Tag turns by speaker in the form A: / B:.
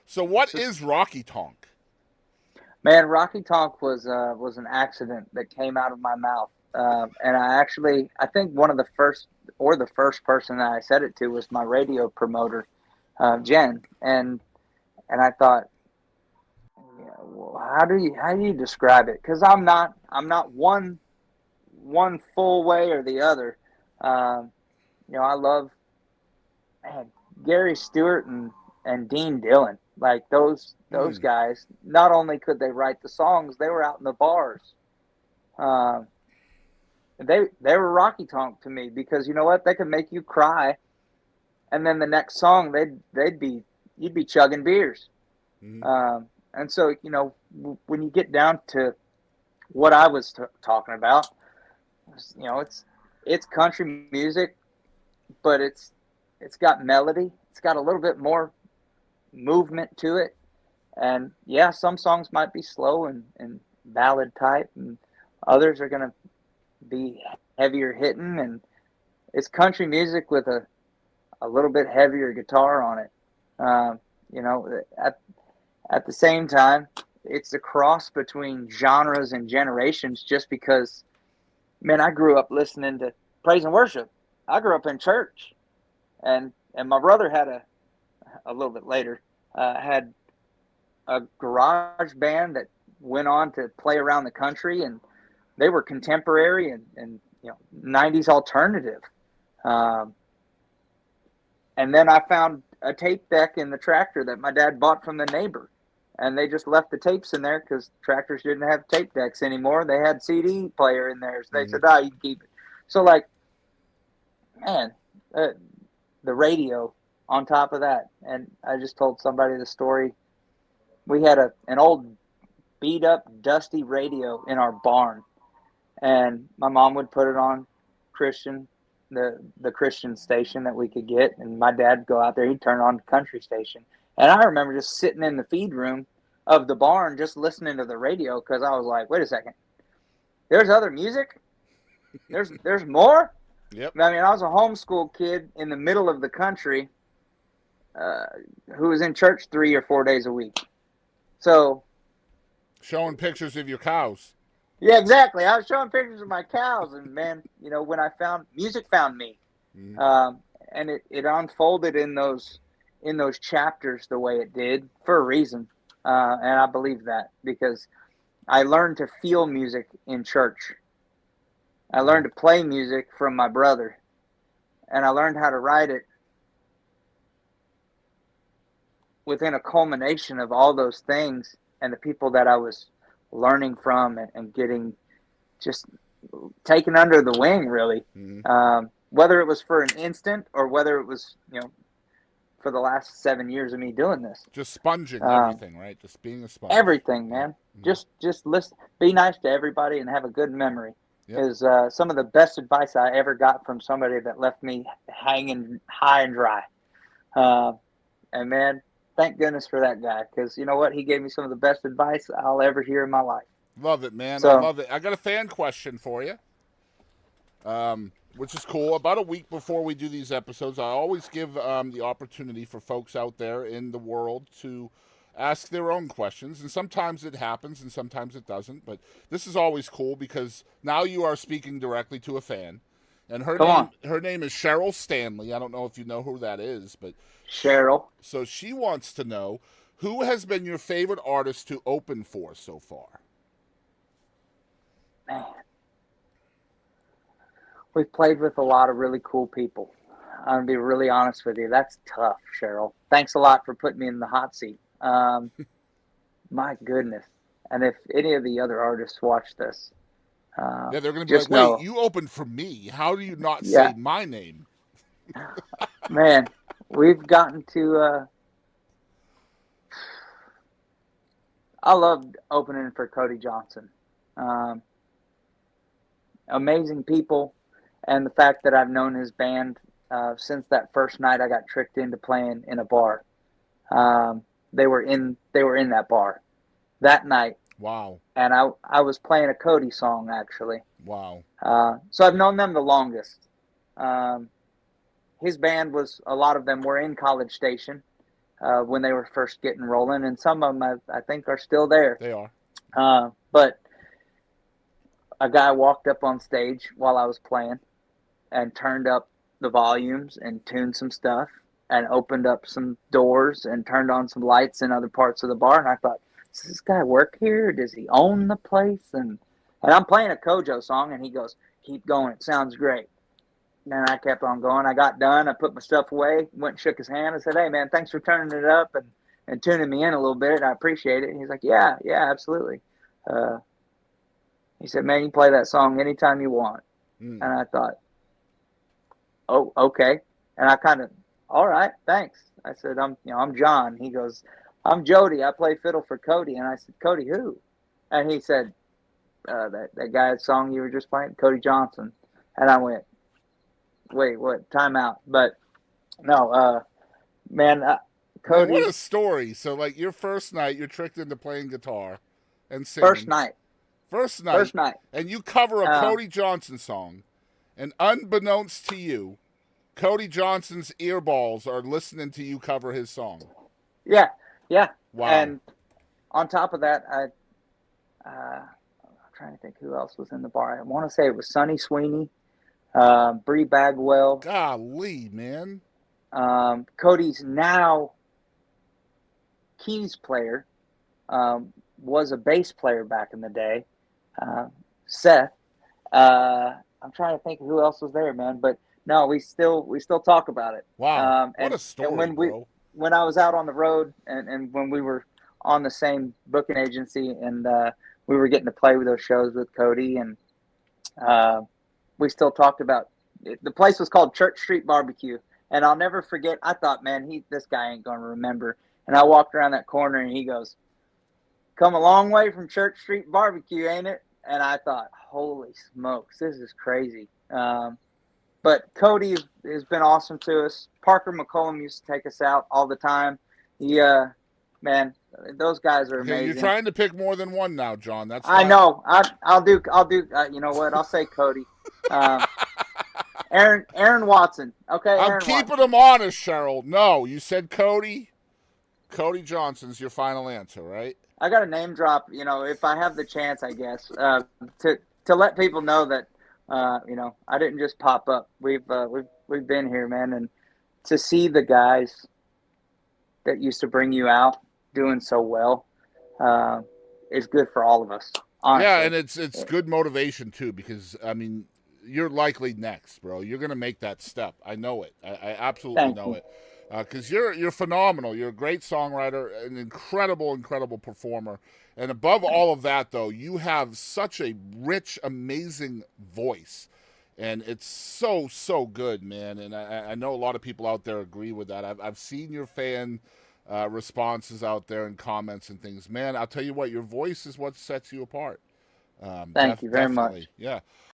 A: So what is Rocky Tonk?
B: Man, Rocky Tonk was an accident that came out of my mouth, and I think one of the first or the first person that I said it to was my radio promoter, Jen, and I thought, yeah, well, how do you describe it? Because I'm not one full way or the other. Um, I love, man, Gary Stewart and Dean Dillon. Like those
A: Hmm.
B: guys. Not only could they write the songs, they were out in the bars. Um, they were Rocky Tonk to me because you know what? They could make you cry, and then the next song they'd be you'd be chugging beers.
A: Hmm.
B: And so when you get down to what I was talking about, it's country music, but it's got melody. It's got a little bit more movement to it, and yeah, some songs might be slow and ballad type, and others are gonna be heavier hitting, and it's country music with a little bit heavier guitar on it. Um, you know, at the same time, it's a cross between genres and generations. Just because, man, I grew up listening to praise and worship. I grew up in church, and my brother had a little bit later had a garage band that went on to play around the country, and they were contemporary and 90s alternative. Um, and then I found a tape deck in the tractor that my dad bought from the neighbor, and they just left the tapes in there because tractors didn't have tape decks anymore. They had CD player in there, so they
A: Hmm.
B: said, "Ah, you can keep it." So like, man, uh, the radio on top of that, and I just told somebody the story. We had an old beat up, dusty radio in our barn, and my mom would put it on Christian, the Christian station that we could get, and my dad'd go out there, he'd turn on the country station, and I remember just sitting in the feed room of the barn just listening to the radio because I was like, wait a second, there's other music, there's more.
A: Yep.
B: I mean, I was a homeschool kid in the middle of the country, uh, who was in church 3 or 4 days a week. So
A: Showing pictures of your cows.
B: yeah, exactly. I was showing pictures of my cows, and man, when I found music, found me,
A: Hmm.
B: um, and it unfolded in those chapters the way it did for a reason, and I believe that because I learned to feel music in church. I learned to play music from my brother, and I learned how to write it within a culmination of all those things and the people that I was learning from and getting just taken under the wing, really.
A: Hmm.
B: Whether it was for an instant or whether it was, for the last 7 years of me doing this.
A: Just sponging
B: Um,
A: everything, right? Just being a sponge.
B: Everything,
A: Yeah.
B: man.
A: Hmm.
B: Just listen, be nice to everybody, and have a good memory.
A: Yep.
B: Is some of the best advice I ever got from somebody that left me hanging high and dry. Uh, and man, thank goodness for that guy, because you know what? He gave me some of the best advice I'll ever hear in my life.
A: Love it, man. I
B: So,
A: love it. I got a fan question for you, which is cool. About a week before we do these episodes, I always give the opportunity for folks out there in the world to ask their own questions. And sometimes it happens and sometimes it doesn't. But this is always cool because now you are speaking directly to a fan. And her
B: come
A: name
B: on,
A: her name is Sheryl Stanley. I don't know if you know who that is, but
B: Cheryl.
A: so she wants to know who has been your favorite artist to open for so far.
B: Man, we've played with a lot of really cool people. I'm gonna be really honest with you. That's tough, Cheryl. Thanks a lot for putting me in the hot seat. My goodness. And if any of the other artists watch this,
A: Yeah, they're going to be like,
B: just
A: wait,
B: know,
A: you opened for me. How do you not say
B: yeah,
A: my name?
B: man, we've gotten to. I loved opening for Cody Johnson. Um, Amazing people, and the fact that I've known his band since that first night I got tricked into playing in a bar. Um, they were in that bar that night,
A: Wow.
B: and I was playing a Cody song actually.
A: Wow.
B: So I've known them the longest. Um, his band was a lot of them were in College Station. when they were first getting rolling, and some of them I think are still there.
A: They are.
B: But a guy walked up on stage while I was playing and turned up the volumes and tuned some stuff and opened up some doors and turned on some lights in other parts of the bar. And I thought, does this guy work here? Does he own the place? And I'm playing a Kojo song, and he goes, keep going. It sounds great. And I kept on going. I got done. I put my stuff away, went and shook his hand. I said, hey, man, thanks for turning it up and tuning me in a little bit. I appreciate it. And he's like, yeah, absolutely. He said, man, you can play that song anytime you want. And I thought, oh, okay. And I kind of, all right, thanks. I said, I'm John. He goes, I'm Jody. I play fiddle for Cody. And I said, Cody who? And he said, that guy's song you were just playing, Cody Johnson. And I went, wait, what? Time out. But no, man, Cody.
A: Man, what a story. So, like, your first night, you're tricked into playing guitar and singing.
B: First night.
A: And you cover a Cody Johnson song. And unbeknownst to you, Cody Johnson's earballs are listening to you cover his song.
B: Yeah.
A: Wow.
B: And on top of that, I'm trying to think who else was in the bar. I want to say it was Sonny Sweeney, Bree Bagwell.
A: Golly, man.
B: Cody's now keys player, was a bass player back in the day. Seth. I'm trying to think of who else was there, man. But no, we still talk about it.
A: Wow, what a story,
B: and
A: bro.
B: When I was out on the road and when we were on the same booking agency and we were getting to play with those shows with Cody, and we still talked about it. The place was called Church Street Barbecue, and I'll never forget. I thought, man, this guy ain't gonna remember. And I walked around that corner, and he goes, "Come a long way from Church Street Barbecue, ain't it?" And I thought, holy smokes, this is crazy. But Cody has been awesome to us. Parker McCollum used to take us out all the time. Man, those guys are amazing.
A: You're trying to pick more than one now, John. That's
B: I know. I'll do. You know what? I'll say Cody. Aaron Watson. Okay,
A: I'm keeping them honest, Sheryl. No, you said Cody. Cody Johnson's your final answer, right?
B: I got a name drop, if I have the chance, I guess, to let people know that, I didn't just pop up. We've been here, man, and to see the guys that used to bring you out doing so well is good for all of us. Honestly.
A: Yeah, and it's good motivation too, because I mean, you're likely next, bro. You're gonna make that step. I know it. I absolutely know it. Because you're phenomenal. You're a great songwriter, an incredible performer. And above all of that, though, you have such a rich, amazing voice. And it's so good, man. And I know a lot of people out there agree with that. I've seen your fan responses out there and comments and things. Man, I'll tell you what, your voice is what sets you apart.
B: Thank you very much.
A: Yeah.